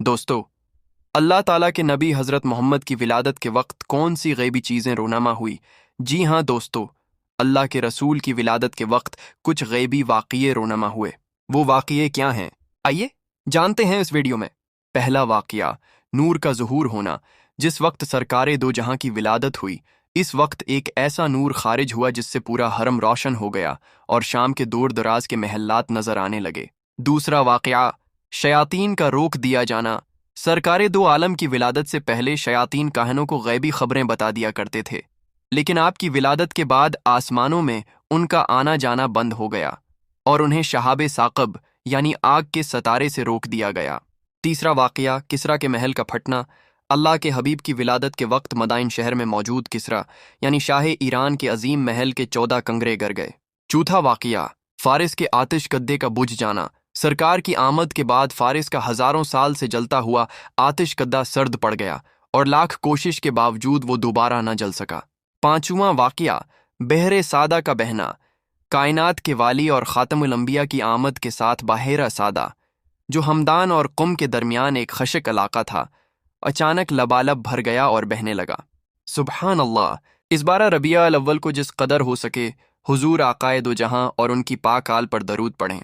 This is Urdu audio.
دوستو، اللہ تعالیٰ کے نبی حضرت محمد کی ولادت کے وقت کون سی غیبی چیزیں رونما ہوئی؟ جی ہاں دوستو، اللہ کے رسول کی ولادت کے وقت کچھ غیبی واقعے رونما ہوئے۔ وہ واقعے کیا ہیں؟ آئیے جانتے ہیں اس ویڈیو میں۔ پہلا واقعہ، نور کا ظہور ہونا۔ جس وقت سرکار دو جہاں کی ولادت ہوئی، اس وقت ایک ایسا نور خارج ہوا جس سے پورا حرم روشن ہو گیا اور شام کے دور دراز کے محلات نظر آنے لگے۔ دوسرا واقعہ، شیاطین کا روک دیا جانا۔ سرکار دو عالم کی ولادت سے پہلے شیاطین کاہنوں کو غیبی خبریں بتا دیا کرتے تھے، لیکن آپ کی ولادت کے بعد آسمانوں میں ان کا آنا جانا بند ہو گیا اور انہیں شہاب ثاقب یعنی آگ کے ستارے سے روک دیا گیا۔ تیسرا واقعہ، کسریٰ کے محل کا پھٹنا۔ اللہ کے حبیب کی ولادت کے وقت مدائن شہر میں موجود کسریٰ یعنی شاہ ایران کے عظیم محل کے 14 کنگرے گر گئے۔ چوتھا واقعہ، فارس کے آتش کدے کا بجھ جانا۔ سرکار کی آمد کے بعد فارس کا ہزاروں سال سے جلتا ہوا آتش کدہ سرد پڑ گیا اور لاکھ کوشش کے باوجود وہ دوبارہ نہ جل سکا۔ پانچواں واقعہ، بحر سادہ کا بہنا۔ کائنات کے والی اور خاتم الانبیاء کی آمد کے ساتھ بحیرہ سادہ، جو ہمدان اور قم کے درمیان ایک خشک علاقہ تھا، اچانک لبالب بھر گیا اور بہنے لگا۔ سبحان اللہ! اس بارہ ربیع الاول کو جس قدر ہو سکے حضور آقائے دو جہاں اور ان کی پاک آل پر درود پڑھیں۔